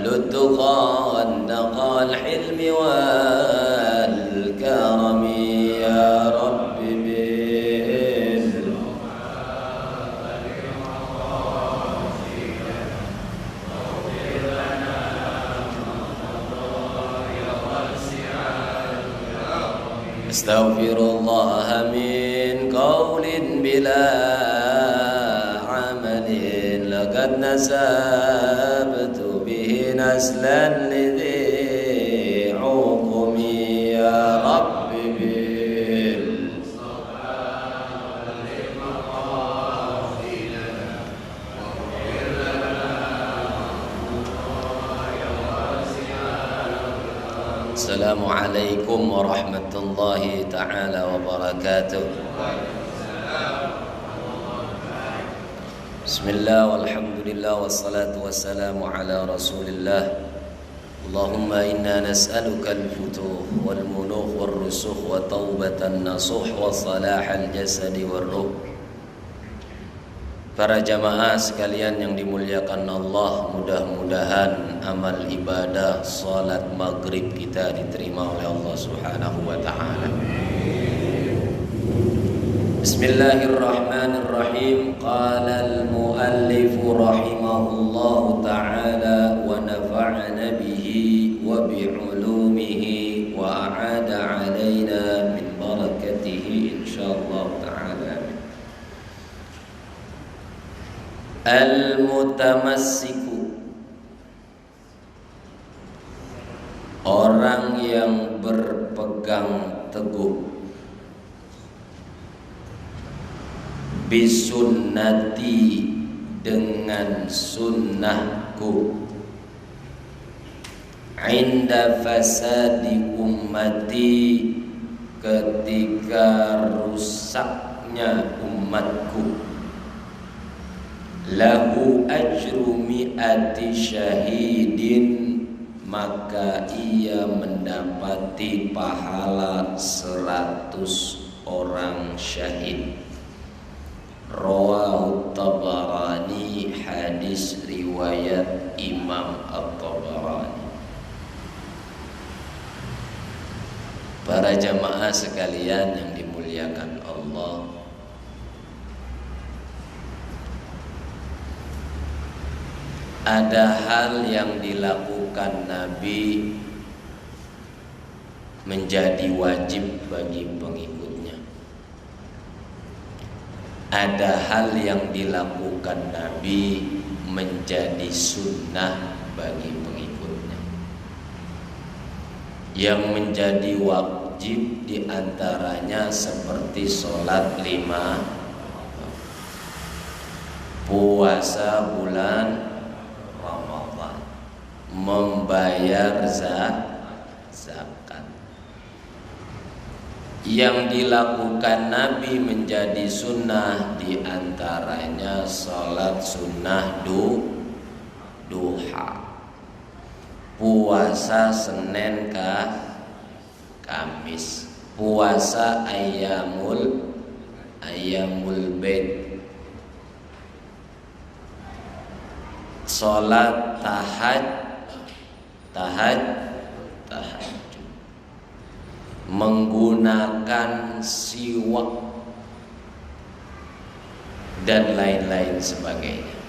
التقى والنقى الحلم والكرم يا رب أستغفر الله من قول بلا عمل لقد نسبت به نسلا لذي عقم يا رب Assalamualaikum warahmatullahi ta'ala wabarakatuh. Bismillah walhamdulillah wassalatu wassalamu ala rasulillah. Allahumma inna nas'aluka al-futuh wal-munuh wal-rusuh wa taubatan nasuh wa salahal jasadi wal-ruh. Para jamaah sekalian yang dimuliakan Allah, mudah-mudahan amal ibadah salat maghrib kita diterima oleh Allah Subhanahu wa ta'ala. Bismillahirrahmanirrahim. Qala al-muallif rahimahullahu ta'ala wa nafa'ana bihi wa bi'ulumihi wa a'ada alaina min barakatihi insyaallah ta'ala. Al-mutamassiku, orang yang berpegang teguh, bisunnati, dengan sunnahku, inda fasadi ummati, ketika rusaknya umatku, lahu ajru mi'ati syahidin, maka ia mendapati pahala 100 orang syahid. Rawahu Tabarani, hadis riwayat Imam At-Tabarani. Para jamaah sekalian yang dimuliakan Allah, ada hal yang dilakukan Nabi menjadi wajib bagi pengikutnya. Ada hal yang dilakukan Nabi menjadi sunnah bagi pengikutnya. Yang menjadi wajib diantaranya seperti sholat 5, puasa bulan Ramadan, membayar zakat. Yang dilakukan Nabi menjadi sunnah diantaranya sholat sunnah duha, puasa Senin Kamis, puasa ayyamul bait, sholat tahajud, menggunakan siwak dan lain-lain sebagainya.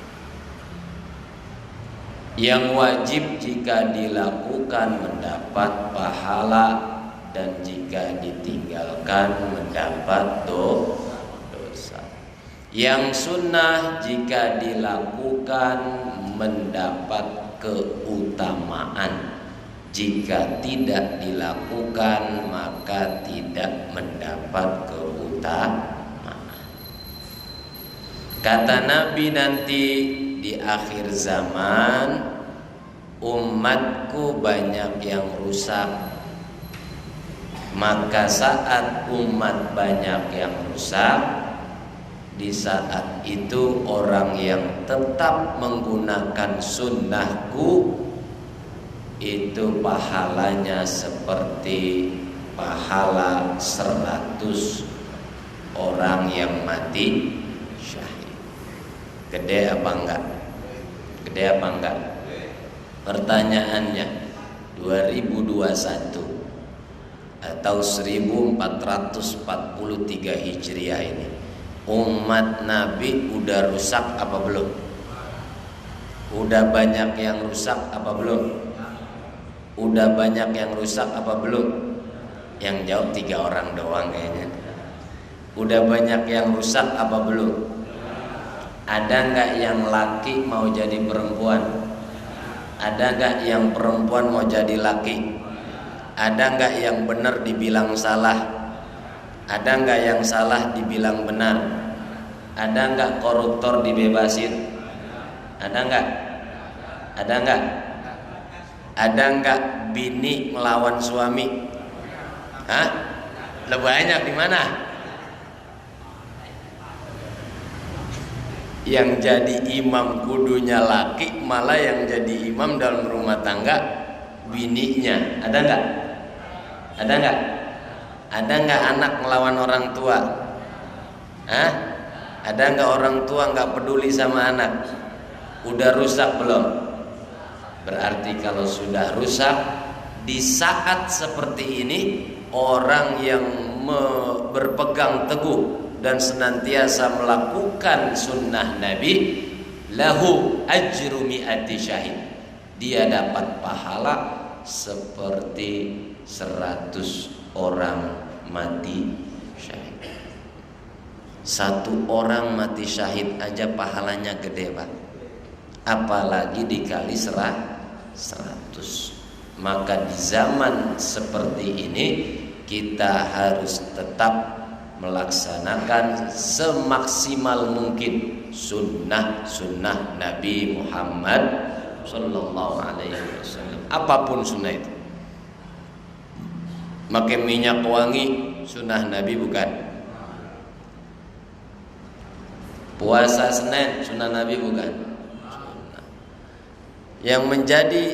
Yang wajib jika dilakukan mendapat pahala, dan jika ditinggalkan mendapat dosa. Yang sunnah jika dilakukan mendapat keutamaan, jika tidak dilakukan maka tidak mendapat keutamaan. Kata Nabi, nanti di akhir zaman umatku banyak yang rusak. Maka saat umat banyak yang rusak, di saat itu orang yang tetap menggunakan sunnahku itu pahalanya seperti pahala 100 orang yang mati syahid. Gede apa enggak? Gede apa enggak? Pertanyaannya, 2021 atau 1443 Hijriah ini, umat Nabi udah rusak apa belum? Udah banyak yang rusak apa belum? Udah banyak yang rusak apa belum? Yang jawab 3 orang doang kayaknya. Udah banyak yang rusak apa belum? Ada nggak yang laki mau jadi perempuan? Ada nggak yang perempuan mau jadi laki? Ada nggak yang benar dibilang salah? Ada nggak yang salah dibilang benar? Ada nggak koruptor dibebasin? Ada nggak? Ada nggak? Ada nggak bini melawan suami? Hah? Lebih banyak di mana? Yang jadi imam kudunya laki, malah yang jadi imam dalam rumah tangga bininya. Ada nggak? Ada nggak? Ada nggak anak melawan orang tua? Hah? Ada nggak orang tua nggak peduli sama anak? Udah rusak belum? Berarti kalau sudah rusak, di saat seperti ini, orang yang berpegang teguh dan senantiasa melakukan sunnah Nabi, lahu ajru mi'ati syahid, dia dapat pahala seperti 100 orang mati syahid. 1 orang mati syahid aja pahalanya gede, Pak. Apalagi dikali 100. Maka di zaman seperti ini kita harus tetap melaksanakan semaksimal mungkin sunnah Nabi Muhammad Sallallahu Alaihi Wasallam. Apapun sunnah itu. Pakai minyak wangi sunnah Nabi bukan? Puasa Senin sunnah Nabi bukan? Sunnah. Yang menjadi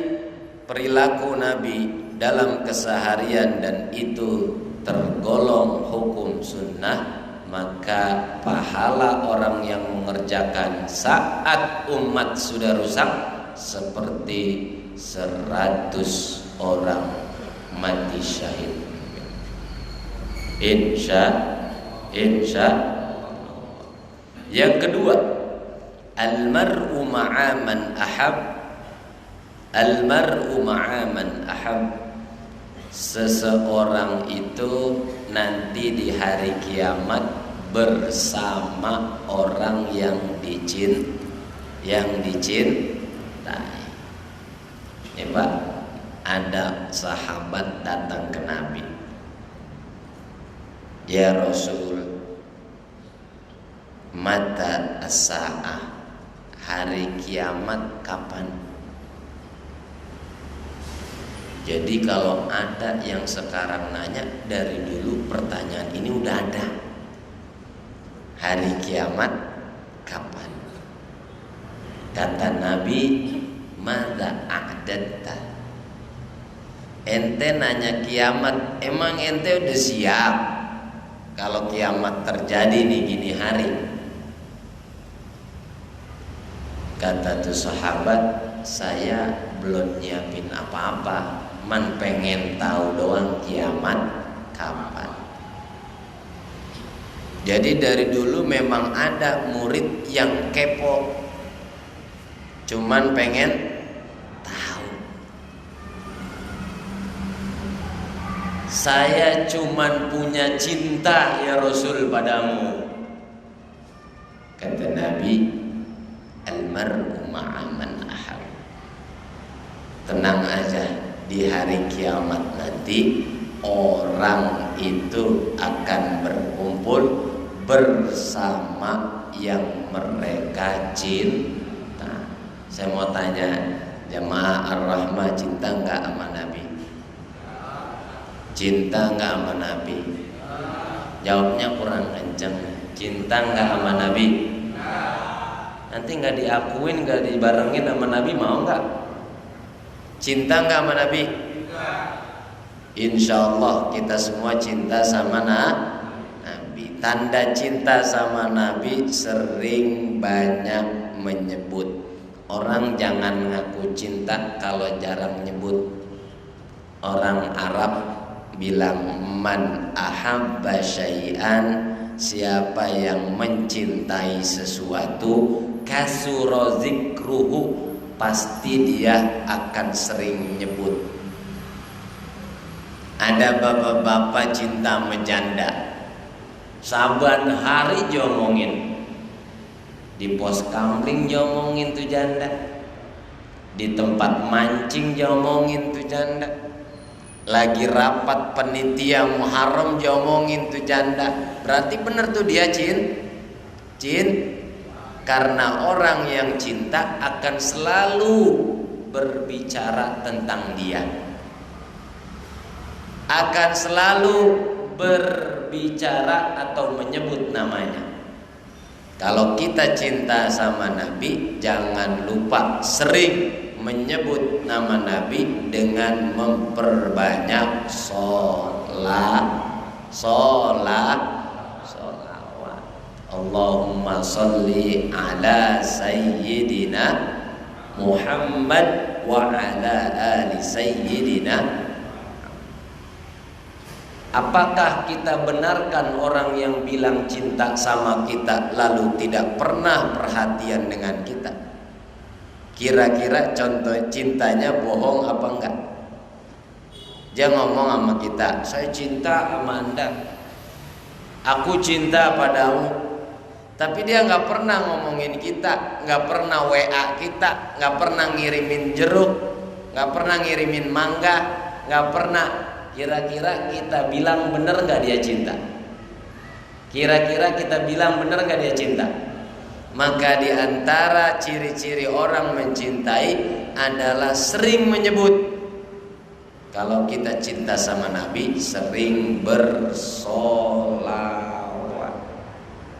perilaku Nabi dalam keseharian dan itu tergolong hukum sunnah, maka pahala orang yang mengerjakan saat umat sudah rusak seperti 100 orang mati syahid. Insya. Yang kedua, al-mar'u ma'a man ahab. Al-mar'u ma'a man ahab. Seseorang itu nanti di hari kiamat bersama orang yang dicintai. Ini Pak, ada sahabat datang ke Nabi. Ya Rasul, mata as-sa'ah, hari kiamat kapan? Jadi kalau ada yang sekarang nanya, dari dulu pertanyaan ini udah ada. Hari kiamat kapan? Kata Nabi, madza a'datta? Ente nanya kiamat, emang ente udah siap kalau kiamat terjadi nih gini hari? Kata tuh sahabat, saya belum nyiapin apa-apa, man pengen tahu doang kiamat kapan. Jadi dari dulu memang ada murid yang kepo, cuman pengen tahu. Saya cuman punya cinta ya Rasul padamu. Kata Nabi, al-mar'u ma'a man ahab. Tenang aja, di hari kiamat nanti orang itu akan berkumpul bersama yang mereka cinta. Saya mau tanya, jamaah Ar-Rahmah cinta enggak sama Nabi? Cinta enggak sama Nabi? Jawabnya kurang kenceng. Cinta enggak sama Nabi? Nanti enggak diakuin, enggak dibarengin sama Nabi, mau enggak? Cinta enggak sama Nabi? Insya Allah kita semua cinta sama Nabi. Tanda cinta sama Nabi sering banyak menyebut Orang jangan ngaku cinta kalau jarang nyebut. Orang Arab bilang man ahabba syai'an, siapa yang mencintai sesuatu, kasura zikruhu, pasti dia akan sering nyebut. Ada bapak-bapak cinta menjanda, saban hari jomongin, di pos kamling jomongin tuh janda, di tempat mancing jomongin tuh janda, lagi rapat penitia Muharram jomongin tuh janda. Berarti bener tuh dia karena orang yang cinta akan selalu berbicara tentang dia, akan selalu berbicara atau menyebut namanya. Kalau kita cinta sama Nabi, jangan lupa sering menyebut nama Nabi dengan memperbanyak solawat. Allahumma salli ala sayyidina Muhammad wa ala ali sayyidina. Apakah kita benarkan orang yang bilang cinta sama kita lalu tidak pernah perhatian dengan kita? Kira-kira contoh cintanya bohong apa enggak? Dia ngomong sama kita, saya cinta sama Anda, aku cinta padamu. Tapi dia nggak pernah ngomongin kita, nggak pernah WA kita, nggak pernah ngirimin jeruk, nggak pernah ngirimin mangga, nggak pernah. Kira-kira kita bilang bener nggak dia cinta? Kira-kira kita bilang bener nggak dia cinta? Maka di antara ciri-ciri orang mencintai adalah sering menyebut. Kalau kita cinta sama Nabi, sering bersolawat.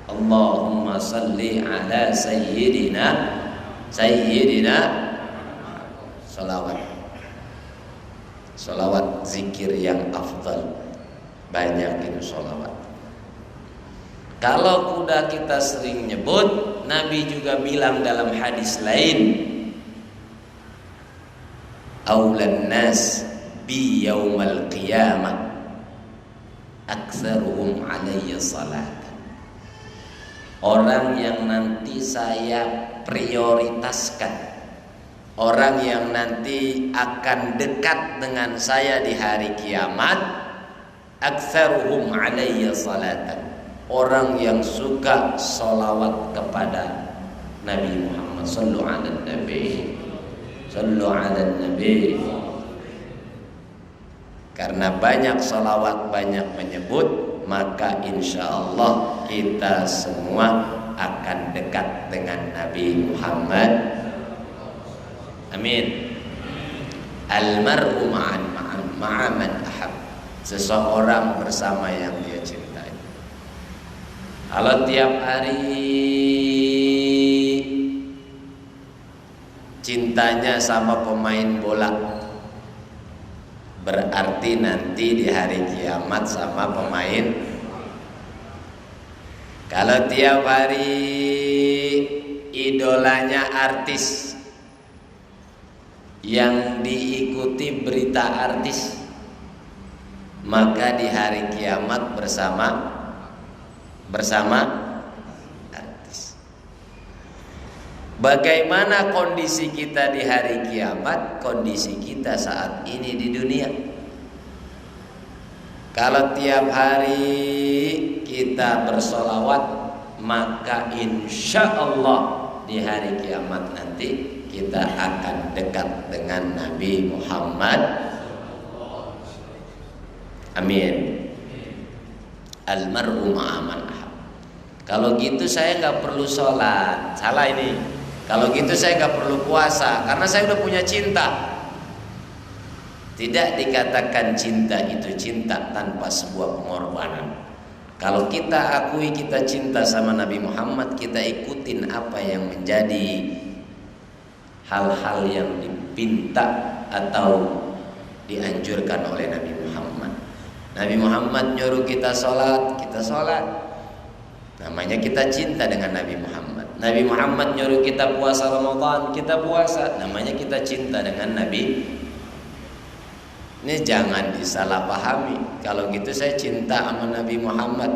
Allahumma salli ala sayyidina salawat zikir yang afdal, banyakin salawat. Kalau kuda kita sering nyebut, Nabi juga bilang dalam hadis lain, aulan nas bi yaumal qiyamah aktsaruhum alayya salat. Orang yang nanti saya prioritaskan, orang yang nanti akan dekat dengan saya di hari kiamat, aktsaruhum alayya salatan, orang yang suka salawat kepada Nabi Muhammad sallallahu alaihi nabi sallallahu alaihi nabi. Karena banyak salawat, banyak menyebut, maka insya Allah kita semua akan dekat dengan Nabi Muhammad. Amin. Almar'u ma'aman ahab, seseorang bersama yang dia cintai. Kalau tiap hari cintanya sama pemain bola, berarti nanti di hari kiamat sama pemain. Kalau tiap hari idolanya artis, yang diikuti berita artis, maka di hari kiamat bersama artis. Bagaimana kondisi kita di hari kiamat? Kondisi kita saat ini di dunia. Kalau tiap hari kita bersolawat, maka insya Allah di hari kiamat nanti kita akan dekat dengan Nabi Muhammad. Amin. Almar'u ma'aman ahab. Kalau gitu saya nggak perlu sholat. Salah ini. Kalau gitu saya nggak perlu puasa, karena saya udah punya cinta. Tidak dikatakan cinta itu cinta tanpa sebuah pengorbanan. Kalau kita akui kita cinta sama Nabi Muhammad, kita ikutin apa yang menjadi hal-hal yang dipinta atau dianjurkan oleh Nabi Muhammad. Nabi Muhammad nyuruh kita sholat, kita sholat. Namanya kita cinta dengan Nabi Muhammad. Nabi Muhammad nyuruh kita puasa Ramadan, kita puasa. Namanya kita cinta dengan Nabi. Ini jangan disalahpahami. Kalau gitu saya cinta sama Nabi Muhammad.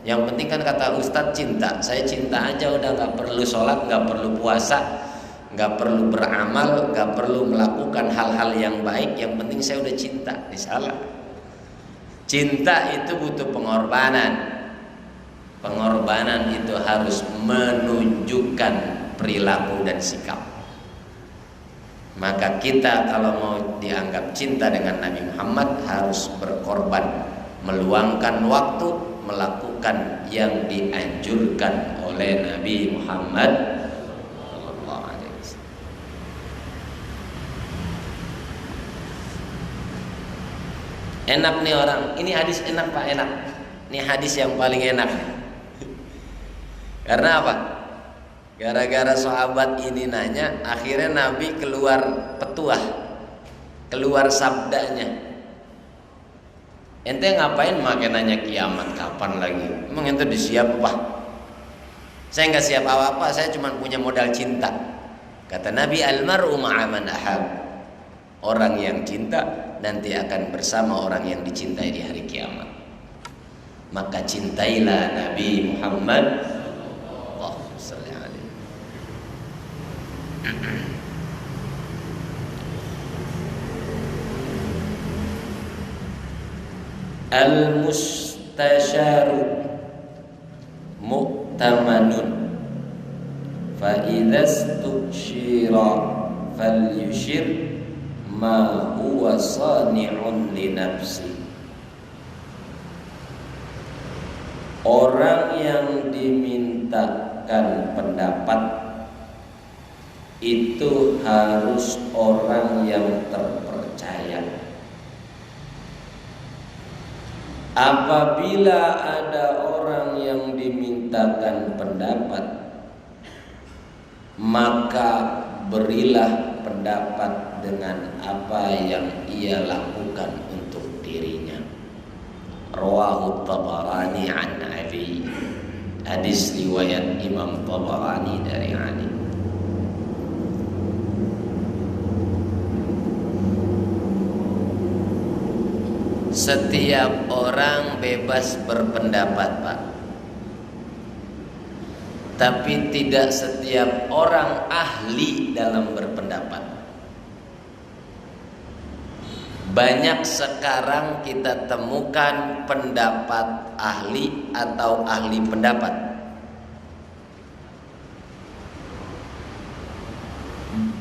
Yang penting kan kata Ustadz cinta. Saya cinta aja udah, gak perlu sholat, gak perlu puasa, gak perlu beramal, gak perlu melakukan hal-hal yang baik. Yang penting saya udah cinta. Ini salah. Cinta itu butuh pengorbanan. Pengorbanan itu harus menunjukkan perilaku dan sikap. Maka kita kalau mau dianggap cinta dengan Nabi Muhammad harus berkorban, meluangkan waktu, melakukan yang dianjurkan oleh Nabi Muhammad. Enak nih orang, ini hadis enak Pak, enak. Ini hadis yang paling enak. Karena apa? Gara-gara sahabat ini nanya, akhirnya Nabi keluar petuah, keluar sabdanya. Ente ngapain makin nanya kiamat kapan lagi? Emang ente disiap apa? Saya nggak siap apa-apa, saya cuma punya modal cinta. Kata Nabi, almaru ma'a man ahab. Orang yang cinta nanti akan bersama orang yang dicintai di hari kiamat. Maka cintailah Nabi Muhammad. Allahumma shalli alaihi. Al-mustasyaru mu'tamanun fa idza istushira falyushir ma huwa sani'un li nafsi. Orang yang dimintakan pendapat itu harus orang yang terpercaya. Apabila ada orang yang dimintakan pendapat, maka berilah pendapat dengan apa yang ia lakukan untuk dirinya. Rawahu Tabarani an Ali. Hadis riwayat Imam Tabarani dari Ali. Setiap orang bebas berpendapat, Pak. Tapi tidak setiap orang ahli dalam berpendapat. Banyak sekarang kita temukan pendapat ahli atau ahli pendapat.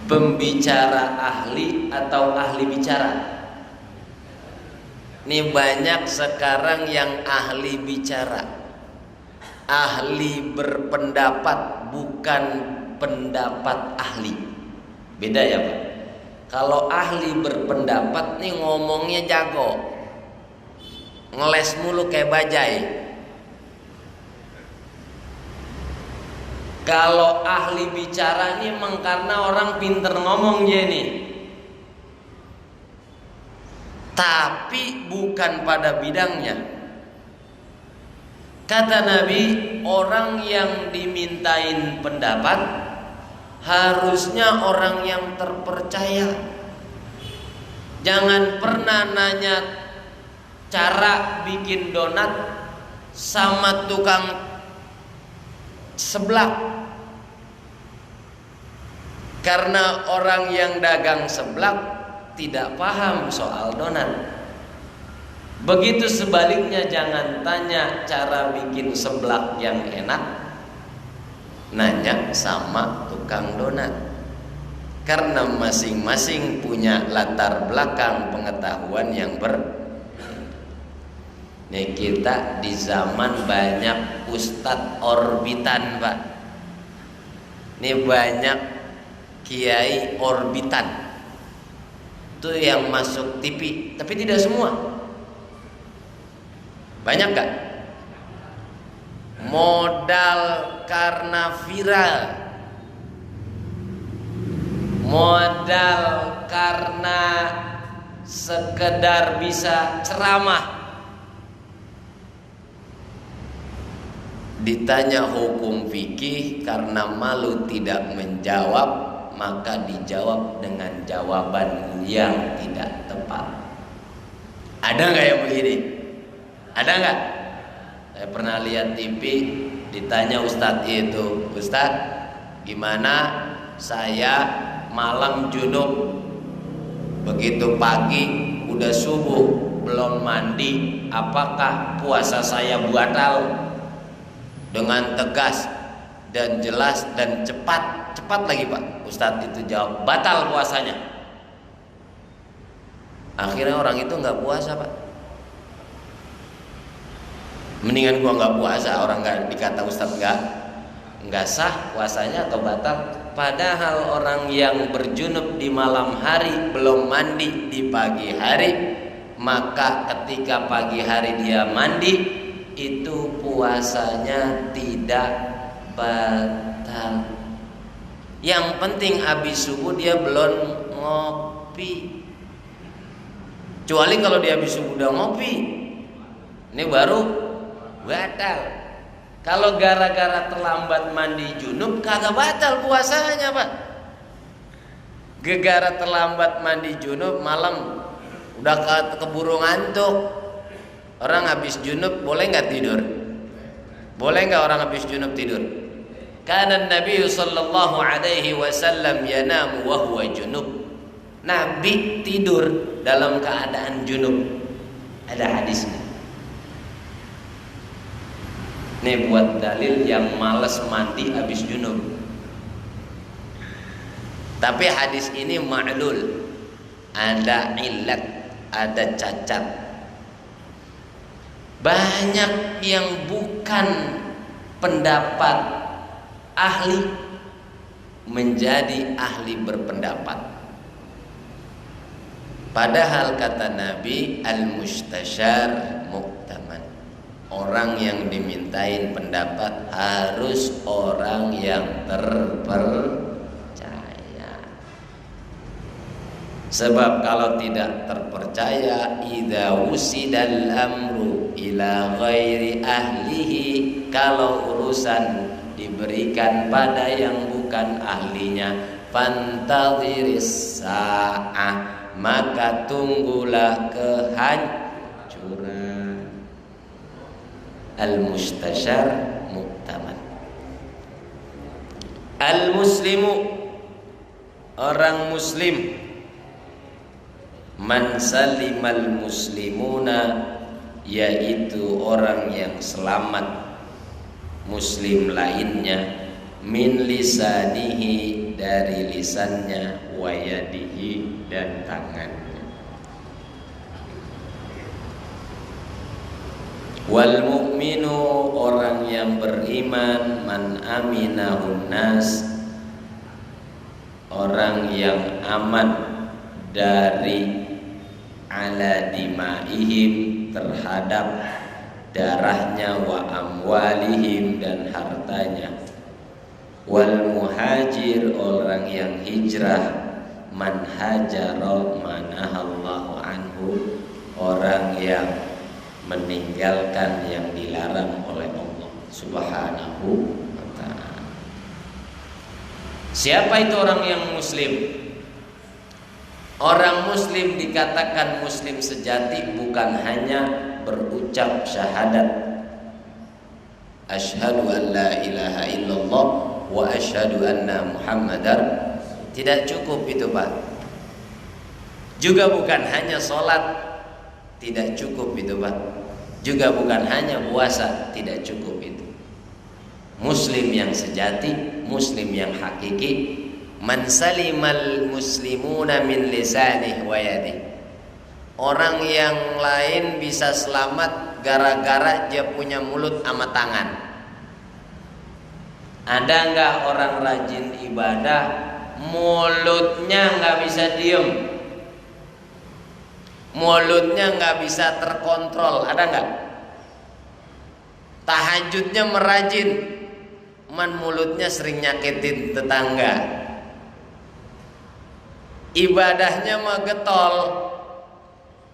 Pembicara ahli atau ahli bicara. Ini banyak sekarang yang ahli bicara, ahli berpendapat, bukan pendapat ahli. Beda ya Pak. Kalau ahli berpendapat nih ngomongnya jago, ngeles mulu kayak bajai. Kalau ahli bicara nih emang karena orang pinter ngomong dia nih, tapi bukan pada bidangnya. Kata Nabi, orang yang dimintain pendapat harusnya orang yang terpercaya. Jangan pernah nanya cara bikin donat sama tukang seblak, karena orang yang dagang seblak tidak paham soal donat. Begitu sebaliknya, jangan tanya cara bikin seblak yang enak, nanya sama tukang donat. Karena masing-masing punya latar belakang pengetahuan yang Nih kita di zaman banyak ustadz orbitan, Pak. Nih banyak kiai orbitan. Itu yang masuk TV, tapi tidak semua. Banyak gak? Modal karena viral, modal karena sekedar bisa ceramah, Ditanya hukum fikih, karena malu tidak menjawab, maka dijawab dengan jawaban yang tidak tepat. Ada nggak yang begini? Ada nggak? Saya pernah lihat TV, ditanya Ustadz itu, Ustadz, gimana saya malam junub, begitu pagi udah subuh belum mandi, apakah puasa saya batal? Dengan tegas dan jelas dan cepat lagi Pak Ustadz itu jawab, batal puasanya. Akhirnya orang itu nggak puasa Pak. Mendingan gua nggak puasa, orang nggak dikata Ustadz nggak sah puasanya atau batal. Padahal orang yang berjunub di malam hari belum mandi di pagi hari, maka ketika pagi hari dia mandi, itu puasanya tidak batal. Yang penting habis subuh dia belum ngopi. Kecuali kalau dia habis subuh udah ngopi, ini baru batal. Kalau gara-gara terlambat mandi junub kagak batal puasanya Pak. Gara-gara terlambat mandi junub malam udah keburu ngantuk. Orang habis junub boleh nggak tidur? Boleh nggak orang habis junub tidur? Karena Nabi sallallahu alaihi wasallam yanamu wa huwa junub. Nabi tidur dalam keadaan junub. Ada hadisnya. Ini buat dalil yang malas mandi habis junub. Tapi hadis ini ma'lul, ada illat, ada cacat. Banyak yang bukan pendapat ahli menjadi ahli berpendapat. Padahal kata Nabi, al-mustasyar mu'taman. Orang yang dimintain pendapat harus orang yang terpercaya. Sebab kalau tidak terpercaya, idza wusidal amru ila ghairi ahlihi, kalau urusan diberikan pada yang bukan ahlinya, fantadhiris sa'ah, maka tunggulah kehancuran. Al-mustasyar mu'taman. Al-muslimu, orang muslim, man salimal muslimuna, yaitu orang yang selamat muslim lainnya, min lisanihi, dari lisannya, wa yadihi, dan tangannya. Wal mu'minu, orang yang beriman, man aminahun nas, orang yang aman dari ala dimaihim, terhadap darahnya, wa amwalihim, dan hartanya. Wal muhajir, orang yang hijrah, man hajara manahallahu anhu, orang yang meninggalkan yang dilarang oleh Allah Subhanahu wa ta'ala. Siapa itu orang yang muslim? Orang muslim dikatakan muslim sejati bukan hanya berucap syahadat asyhadu an la ilaha illallah wa asyhadu anna muhammadar. Tidak cukup itu Pak. Juga bukan hanya sholat, tidak cukup itu Pak. Juga bukan hanya puasa, tidak cukup itu. Muslim yang sejati, muslim yang hakiki, man salimal muslimuna min lisanih wa yadih. Orang yang lain bisa selamat gara-gara dia punya mulut sama tangan. Ada nggak orang rajin ibadah, mulutnya nggak bisa diem, mulutnya nggak bisa terkontrol? Ada nggak? Tahajudnya merajin, man mulutnya sering nyakitin tetangga. Ibadahnya mah getol,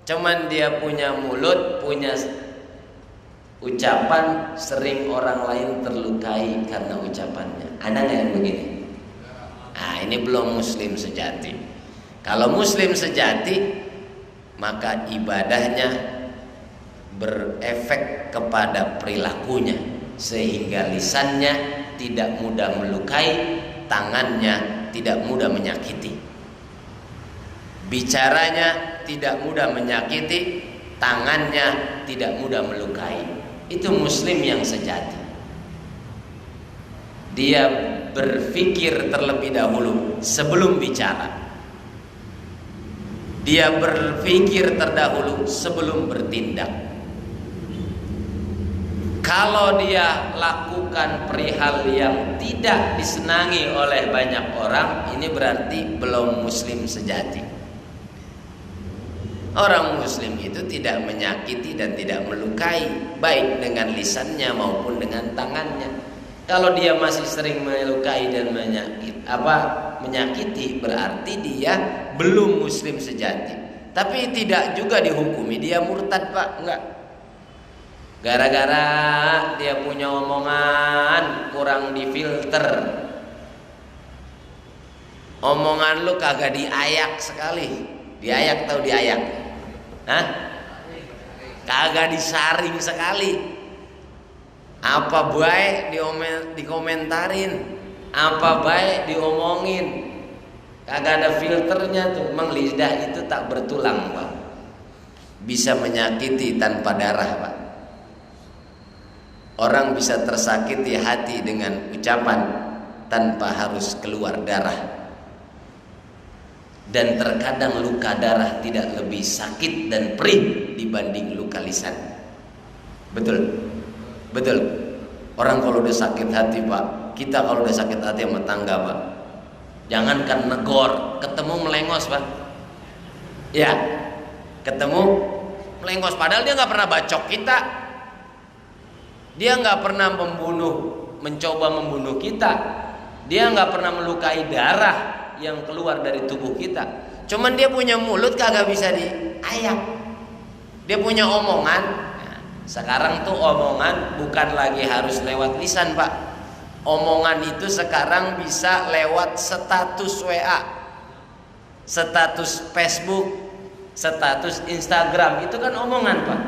cuman dia punya mulut, punya ucapan sering orang lain terlukai karena ucapannya. Ada nggak yang begini? Nah, ini belum muslim sejati. Kalau muslim sejati, maka ibadahnya berefek kepada perilakunya, sehingga lisannya tidak mudah melukai, tangannya tidak mudah menyakiti, bicaranya tidak mudah menyakiti, tangannya tidak mudah melukai. Itu muslim yang sejati. Dia berpikir terlebih dahulu sebelum bicara. Dia berpikir terdahulu sebelum bertindak. Kalau dia lakukan perihal yang tidak disenangi oleh banyak orang, ini berarti belum muslim sejati. Orang muslim itu tidak menyakiti dan tidak melukai, baik dengan lisannya maupun dengan tangannya. Kalau dia masih sering melukai dan menyakiti, berarti dia belum muslim sejati. Tapi tidak juga dihukumi dia murtad, Pak, enggak. Gara-gara dia punya omongan kurang difilter, omongan lu kagak diayak sekali. Diayak tahu diayak? Hah? Kagak disaring sekali. Apa baik dikomentarin, apa baik diomongin. Kagak ada filternya tuh. Memang lidah itu tak bertulang, Pak. Bisa menyakiti tanpa darah, Pak. Orang bisa tersakiti hati dengan ucapan tanpa harus keluar darah. Dan terkadang luka darah tidak lebih sakit dan perih dibanding luka lisan. Betul? Betul. Orang kalau udah sakit hati, Pak, kita kalau udah sakit hati sama tangga, Pak, jangankan negor, ketemu melengos, Pak. Ya, ketemu melengos. Padahal dia nggak pernah bacok kita, dia nggak pernah mencoba membunuh kita, dia nggak pernah melukai darah yang keluar dari tubuh kita. Cuman dia punya mulut kagak bisa diayak. Dia punya omongan. Nah, sekarang tuh omongan bukan lagi harus lewat lisan, Pak. Omongan itu sekarang bisa lewat status WA, status Facebook, status Instagram. Itu kan omongan, Pak.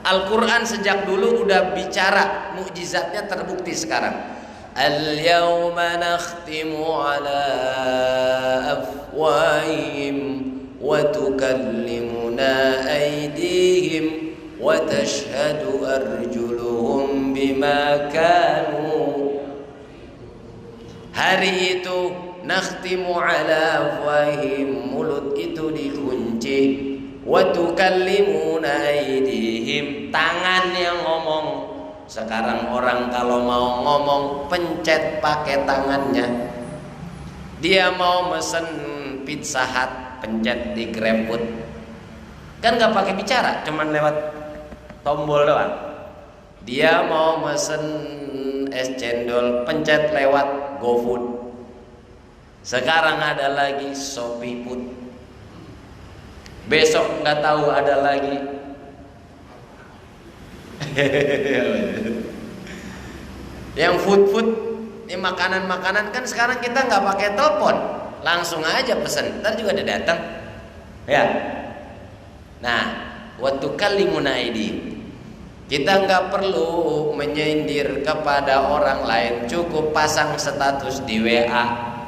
Al-Quran sejak dulu udah bicara, mukjizatnya terbukti sekarang. Al-yawma nakhtimu ala afwahihim wa tukallimuna aydihim wa tashhadu arjuluhum bima kanu. Hari itu nakhtimu ala afwahihim, mulut itu dikunci, wa tukallimuna aydihim, tangan yang ngomong. Sekarang orang kalau mau ngomong pencet pakai tangannya. Dia mau mesen Pizza Hut pencet di GrabFood. Kan gak pakai bicara, cuman lewat tombol doang. Dia mau mesen es cendol pencet lewat GoFood. Sekarang ada lagi Shopee Food. Besok nggak tahu ada lagi. Yang food, ini makanan kan sekarang kita nggak pakai telepon, langsung aja pesen, ntar juga ada datang. Ya. Nah, waktu kalimuna ini kita nggak perlu menyindir kepada orang lain, cukup pasang status di WA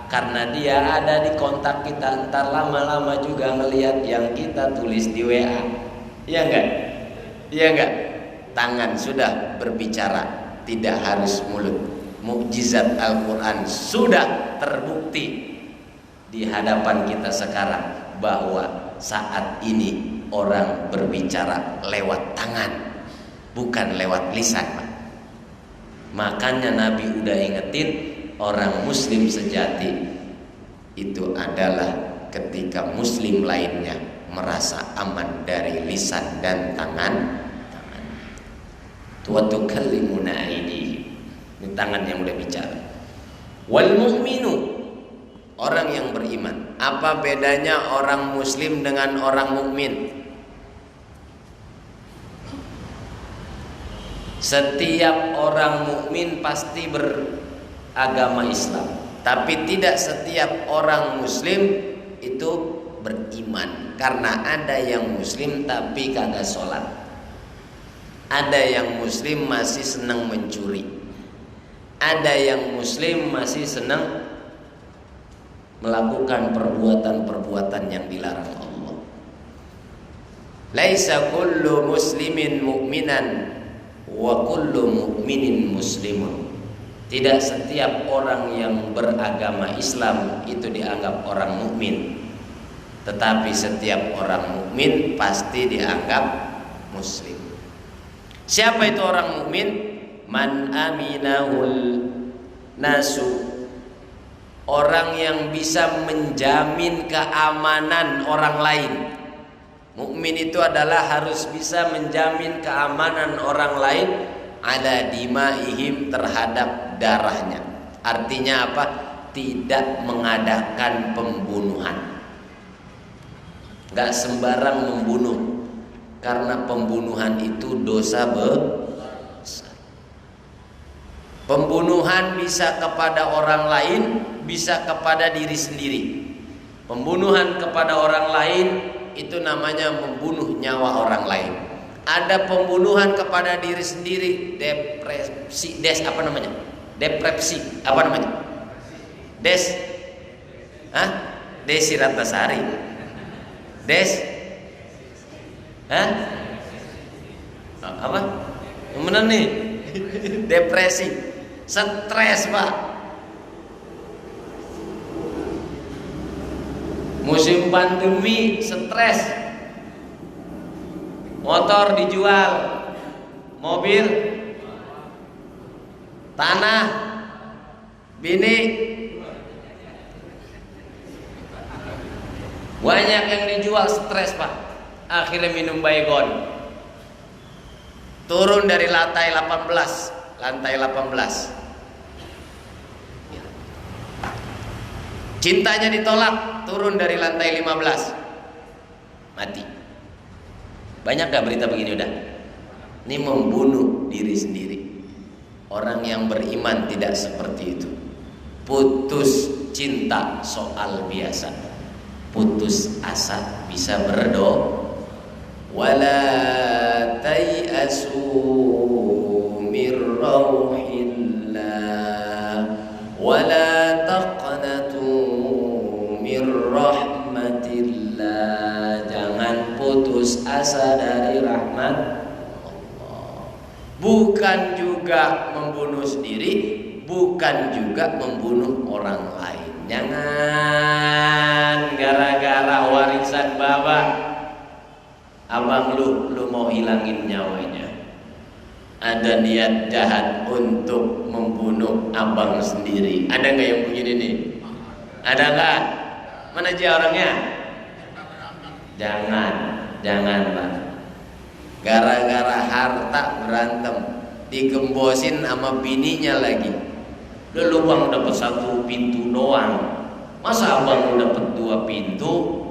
karena dia ada di kontak kita, ntar lama-lama juga ngelihat yang kita tulis di WA. Iya enggak? Iya enggak? Tangan sudah berbicara, tidak harus mulut. Mukjizat Al-Quran sudah terbukti di hadapan kita sekarang bahwa saat ini orang berbicara lewat tangan, bukan lewat lisan. Makanya Nabi udah ingetin, orang muslim sejati itu adalah ketika muslim lainnya merasa aman dari lisan dan tangan. Wa tukallimuna aydihim, ini tangan yang udah bicara. Wal mu'minu, orang yang beriman. Apa bedanya orang muslim dengan orang mukmin? Setiap orang mukmin pasti beragama Islam, tapi tidak setiap orang muslim itu beriman. Karena ada yang muslim tapi kagak sholat, ada yang muslim masih senang mencuri, ada yang muslim masih senang melakukan perbuatan-perbuatan yang dilarang Allah. Laisa kullu muslimin mu'minan wa kullu mu'minin muslimun. Tidak setiap orang yang beragama Islam itu dianggap orang mukmin, tetapi setiap orang mukmin pasti dianggap muslim. Siapa itu orang mukmin? Man aminahul nasu, orang yang bisa menjamin keamanan orang lain. Mukmin itu adalah harus bisa menjamin keamanan orang lain ala dimaihim, terhadap darahnya. Artinya apa? Tidak mengadakan pembunuhan. Gak sembarang membunuh, karena pembunuhan itu dosa besar. Pembunuhan bisa kepada orang lain, bisa kepada diri sendiri. Pembunuhan kepada orang lain itu namanya membunuh nyawa orang lain. Ada pembunuhan kepada diri sendiri, depresi, apa namanya? Depresi, apa namanya? Desi Ratnasari. Apa? Yang benar nih? Depresi, stres, Pak. Musim pandemi, stres. Motor dijual, mobil, tanah, bini, banyak yang dijual, stres, Pak. Akhirnya minum baygon, turun dari lantai 18. Cintanya ditolak, turun dari lantai 15, mati. Banyak gak berita begini udah? Ini membunuh diri sendiri. Orang yang beriman tidak seperti itu. Putus cinta soal biasa, putus asa bisa berdoa. Wala tayasu mir rauhillah wala taqnatu mir rahmatillah. Jangan putus asa dari rahmat Allah. Bukan juga membunuh sendiri, bukan juga membunuh orang lain. Jangan gara-gara warisan bapak abang lu mau hilangin nyawanya. Ada niat jahat untuk membunuh abang sendiri. Ada nggak yang begini nih? Ada nggak? Mana aja orangnya? Jangan, Pak. Gara-gara harta berantem, digembosin sama bininya lagi. Lu bang dapat 1 pintu doang, masa abang dapat 2 pintu?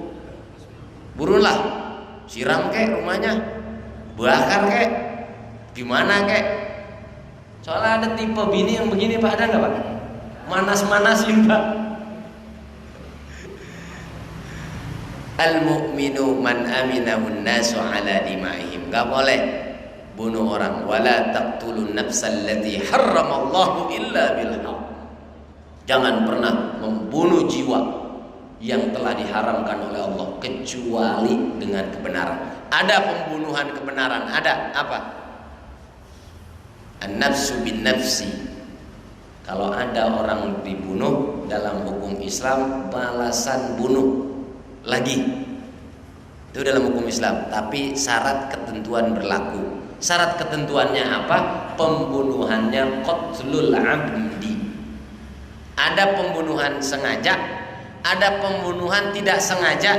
Burulah, siram kek rumahnya, bakar kek, gimana kek? Soalnya ada tipe bini yang begini, Pak. Ada nggak, Pak? Manas-manasin, Pak. Al-mu'minu man aminahun nasu ala dimaihim. Gak boleh bunuh orang. Wala taqtulun nafsal lati harramallahu illa bilhaq. Jangan pernah membunuh jiwa yang telah diharamkan oleh Allah kecuali dengan kebenaran. Ada pembunuhan kebenaran, ada apa? An-nafsu bin nafsi. Kalau ada orang dibunuh dalam hukum Islam, balasan bunuh lagi. Itu dalam hukum Islam, tapi syarat ketentuan berlaku. Syarat ketentuannya apa? Pembunuhannya qatlul amdi. Ada pembunuhan sengaja, ada pembunuhan tidak sengaja,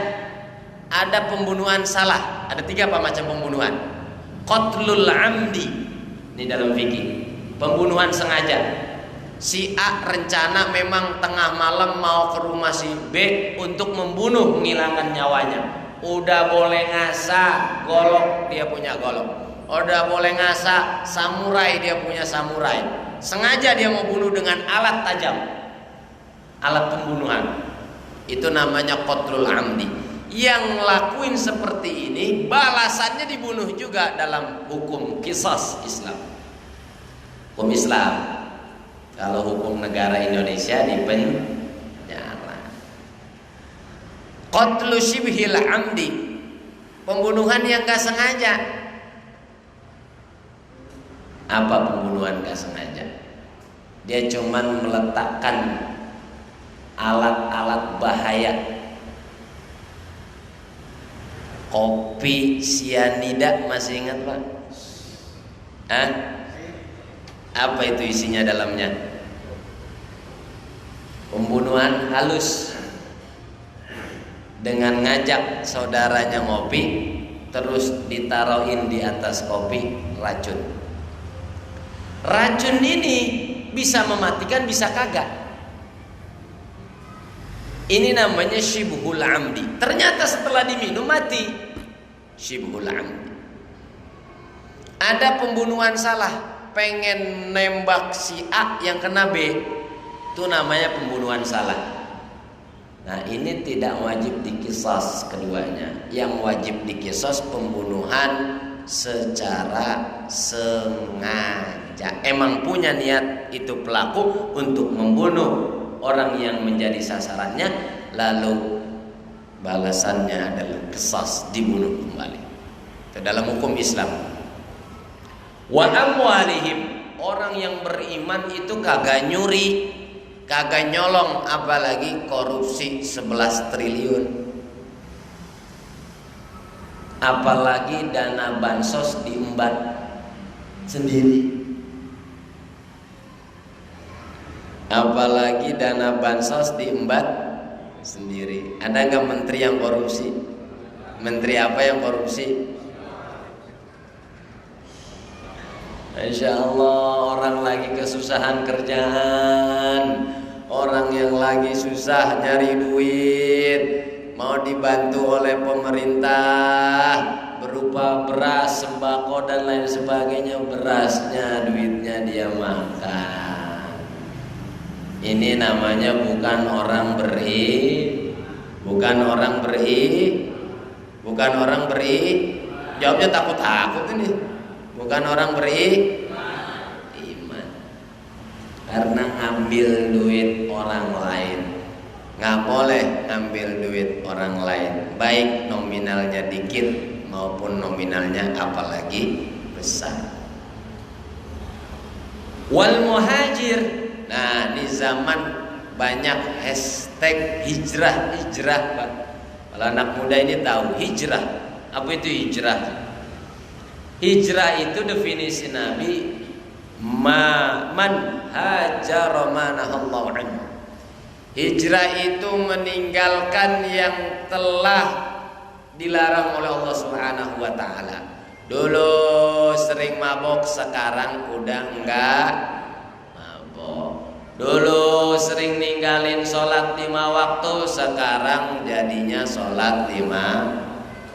ada pembunuhan salah. Ada 3 apa macam pembunuhan? Qatlul amdi. Ini dalam fikih. Pembunuhan sengaja. Si A rencana memang tengah malam mau ke rumah si B untuk membunuh, menghilangkan nyawanya. Udah boleh ngasah golok, dia punya golok. udah boleh ngasak, samurai, dia punya samurai. Sengaja dia mau bunuh dengan alat tajam, alat pembunuhan. Itu namanya qatlul amdi. Yang lakuin seperti ini balasannya dibunuh juga dalam hukum qisas Islam. Hukum Islam. Kalau hukum negara Indonesia dipenjara. Qatlu shibhil amdi, pembunuhan yang gak sengaja. Apa pembunuhan gak sengaja? Dia cuman meletakkan alat-alat bahaya. Kopi sianida, masih ingat Pak? Hah? Apa itu isinya dalamnya? Pembunuhan halus. Dengan ngajak saudaranya ngopi, terus ditaruhin di atas kopi racun. Racun ini bisa mematikan, bisa kagak. Ini namanya syibhul amdi. Ternyata setelah diminum mati. Syibhul amdi. Ada pembunuhan salah, pengen nembak si A yang kena B, itu namanya pembunuhan salah. Nah, ini tidak wajib diqisas keduanya. Yang wajib diqisas pembunuhan secara sengaja. Emang punya niat itu pelaku untuk membunuh orang yang menjadi sasarannya, lalu balasannya adalah qisas, dibunuh kembali. Itu dalam hukum Islam. Wa amwalihim, orang yang beriman itu kagak nyuri, kagak nyolong, apalagi korupsi 11 triliun. Apalagi dana bansos diembat sendiri. Apalagi dana bansos diembat sendiri. Ada nggak menteri yang korupsi? Menteri apa yang korupsi? Insya Allah, orang lagi kesusahan kerjaan, orang yang lagi susah nyari duit, mau dibantu oleh pemerintah berupa beras, sembako dan lain sebagainya. Berasnya, duitnya dia makan. Ini namanya bukan orang bukan orang beri. Jawabnya takut ini. Bukan orang beriman. Karena ngambil duit orang lain. Nggak boleh ngambil duit orang lain, baik nominalnya dikit maupun nominalnya apalagi besar. Wal muhajir. Nah, di zaman banyak hashtag hijrah Pak. Kalau anak muda ini tahu hijrah. Apa itu hijrah? Hijrah itu definisi Nabi, man hajara manahallahu anhu. Hijrah itu meninggalkan yang telah dilarang oleh Allah Subhanahu wa taala. Dulu sering mabok, sekarang udah enggak mabok. Dulu sering ninggalin sholat 5 waktu, sekarang jadinya sholat 5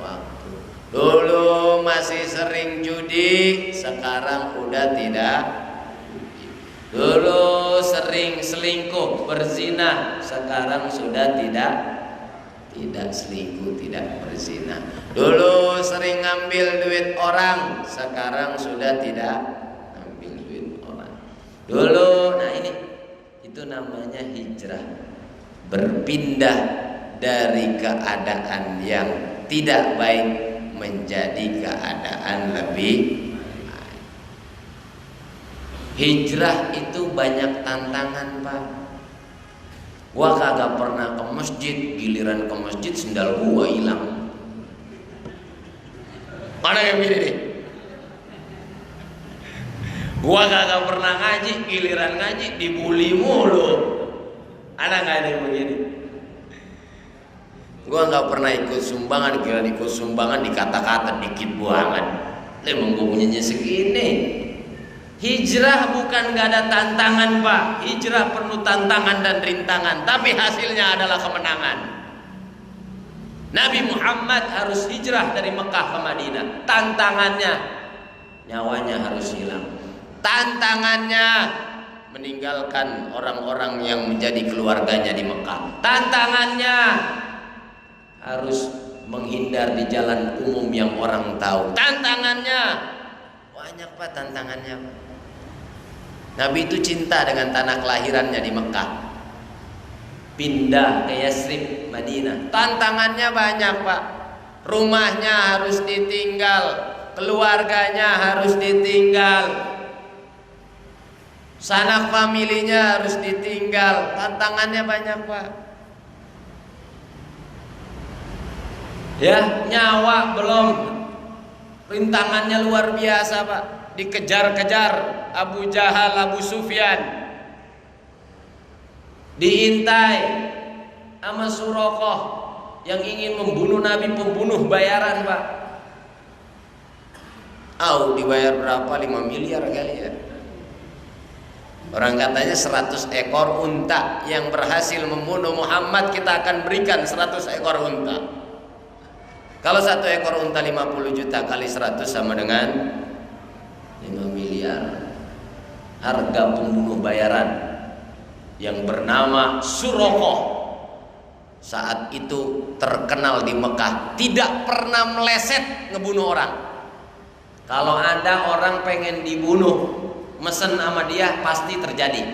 waktu. Dulu masih sering judi, sekarang udah tidak. Dulu sering selingkuh, berzina, sekarang sudah tidak selingkuh, tidak berzina. Dulu sering ngambil duit orang, sekarang sudah tidak ngambil duit orang. Dulu, nah ini itu namanya hijrah. Berpindah dari keadaan yang tidak baik menjadi keadaan lebih baik. Hijrah itu banyak tantangan, Pak. Gua kagak pernah ke masjid, giliran ke masjid sendal gua hilang. Mana yang begini nih? Gua kagak pernah ngaji, giliran ngaji dibully mulu. Ada nggak ada yang begini? Gua nggak pernah ikut sumbangan, giliran ikut sumbangan dikata-kata dikit banget. Emang gua punyanya segini. Hijrah bukan nggak ada tantangan, Pak. Hijrah penuh tantangan dan rintangan, tapi hasilnya adalah kemenangan. Nabi Muhammad harus hijrah dari Mekah ke Madinah. Tantangannya nyawanya harus hilang. Tantangannya meninggalkan orang-orang yang menjadi keluarganya di Mekah. Tantangannya harus menghindar di jalan umum yang orang tahu. Tantangannya banyak Pak, tantangannya. Nabi itu cinta dengan tanah kelahirannya di Mekah. Pindah ke Yasrib, Madinah. Tantangannya banyak Pak. Rumahnya harus ditinggal, keluarganya harus ditinggal, sanak familinya harus ditinggal. Tantangannya banyak Pak. Ya, nyawa belum. Rintangannya luar biasa Pak. Dikejar-kejar Abu Jahal, Abu Sufyan. Diintai sama Suraqah yang ingin membunuh Nabi, pembunuh bayaran Pak. Dibayar berapa? 5 miliar kali ya. Orang katanya 100 ekor unta yang berhasil membunuh Muhammad, kita akan berikan 100 ekor unta. Kalau 1 ekor unta 50 juta kali 100 sama dengan 5 miliar. Harga pembunuh bayaran yang bernama Suraqah saat itu terkenal di Mekah, tidak pernah meleset ngebunuh orang. Kalau ada orang pengen dibunuh, mesen sama dia pasti terjadi.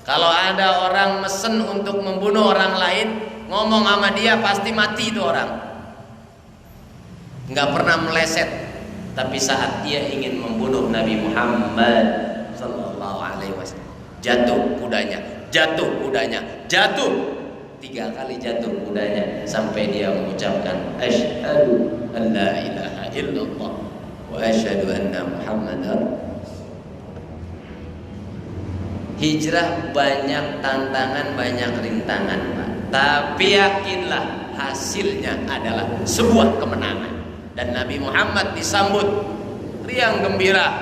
Kalau ada orang mesen untuk membunuh orang lain, ngomong sama dia pasti mati itu orang. Nggak pernah meleset. Tapi saat dia ingin membunuh Nabi Muhammad sallallahu alaihi wasallam, jatuh kudanya, jatuh 3 kali jatuh kudanya sampai dia mengucapkan asyhadu an la ilaha illallah wa asyhadu anna Muhammadar. Hijrah banyak tantangan, banyak rintangan Pak. Tapi yakinlah hasilnya adalah sebuah kemenangan. Dan Nabi Muhammad disambut riang gembira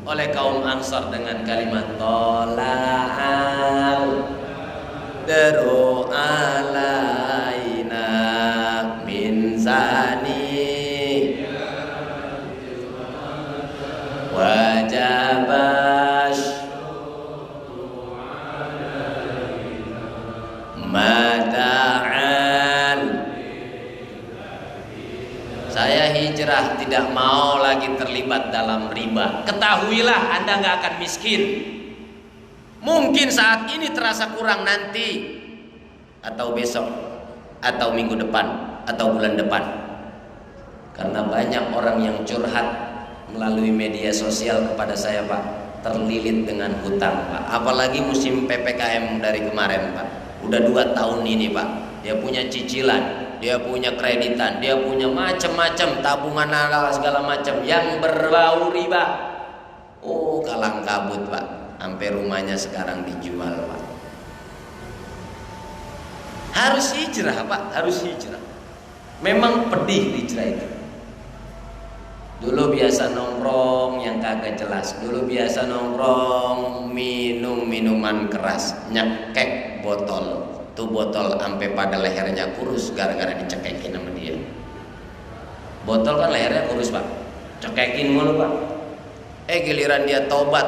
oleh kaum Ansar dengan kalimat tola'al daru alaina min sani wajabash mata'al. Saya hijrah tidak mau lagi terlibat dalam riba. Ketahuilah Anda nggak akan miskin. Mungkin saat ini terasa kurang, nanti atau besok atau minggu depan atau bulan depan. Karena banyak orang yang curhat melalui media sosial kepada saya Pak, terlilit dengan hutang Pak. Apalagi musim PPKM dari kemarin Pak. Udah 2 tahun ini Pak. Dia punya cicilan, dia punya kreditan, dia punya macam-macam tabungan segala macam yang berbau riba. Kalang kabut Pak. Sampai rumahnya sekarang dijual Pak. Harus hijrah Pak, harus hijrah. Memang pedih hijrah itu. Dulu biasa nongkrong yang kagak jelas. Dulu biasa nongkrong minum minuman keras, nyekek botol. Tuh botol sampai pada lehernya kurus gara-gara dicekekin sama dia. Botol kan lehernya kurus Pak, cekekin mulu Pak. Giliran dia tobat,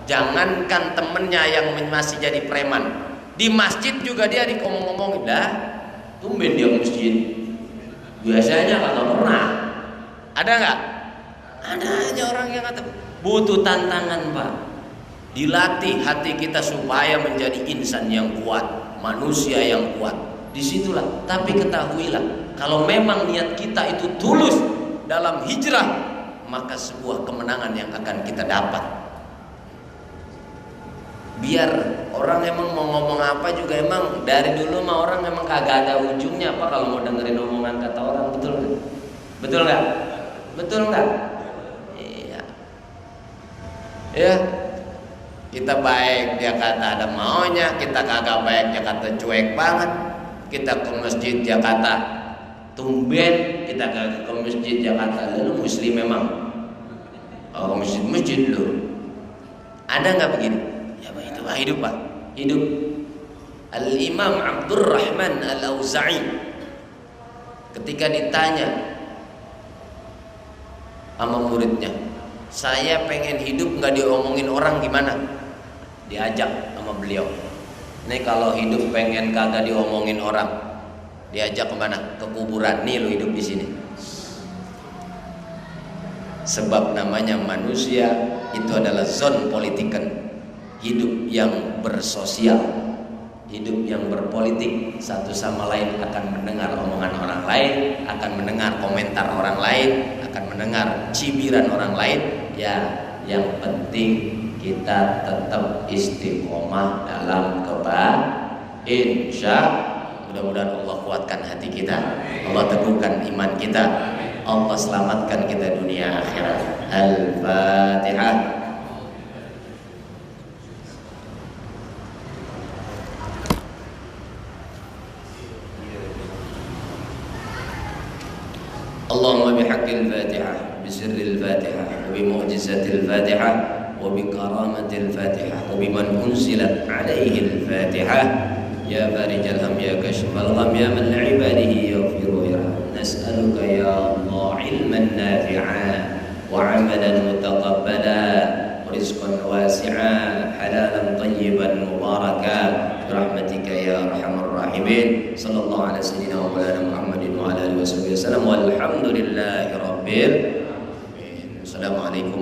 jangankan temennya yang masih jadi preman, di masjid juga dia dikomong-komongin. Dah, tumben dia ke masjid. Biasanya kagak pernah. Ada nggak? Ada aja orang yang kata butuh tantangan Pak. Dilatih hati kita supaya menjadi insan yang kuat, manusia yang kuat. Disitulah. Tapi ketahuilah, kalau memang niat kita itu tulus dalam hijrah, maka sebuah kemenangan yang akan kita dapat. Biar orang emang mau ngomong apa juga, emang dari dulu mah orang emang kagak ada ujungnya Pak kalau mau dengerin omongan kata orang. Betul nggak? Betul nggak? Betul nggak? Iya. Ya. Kita baik dia kata ada maunya, kita kagak baik dia kata cuek banget. Kita ke masjid dia kata tumben, kita kagak ke masjid dia kata lu muslim memang. Ke masjid lu. Ada nggak begini? Ya Pak, itu hidup Pak, hidup. Al-Imam Abdurrahman Al-Auza'i ketika ditanya sama muridnya, Saya pengen hidup nggak diomongin orang, gimana? Diajak sama beliau. Nih kalau hidup pengen kagak diomongin orang, diajak kemana? Ke kuburan. Nih lu hidup di sini. Sebab namanya manusia itu adalah zon politiken. Hidup yang bersosial, hidup yang berpolitik, satu sama lain akan mendengar omongan orang lain, akan mendengar komentar orang lain, akan mendengar cibiran orang lain. Ya, yang penting kita tetap istiqomah dalam kebaikan. Mudah-mudahan Allah kuatkan hati kita, Allah teguhkan iman kita, Allah selamatkan kita dunia akhirat. Al-Fatihah. اللهم بحق الفاتحة بسر الفاتحة وبمعجزة الفاتحة وبكرامة الفاتحة وبمن أنزلت عليه الفاتحة يا فارج الهم يا كشف الغم يا من لعباده يغفر ويرحم نسألك يا الله علما نافعا وعملا متقبلا ورزقا واسعا حلالا طيبا مباركا برحمتك يا أرحم الراحمين صلى الله على سيدنا ومولانا محمد وعلى آله وصحبه وسلم والحمد لله رب العالمين. السلام عليكم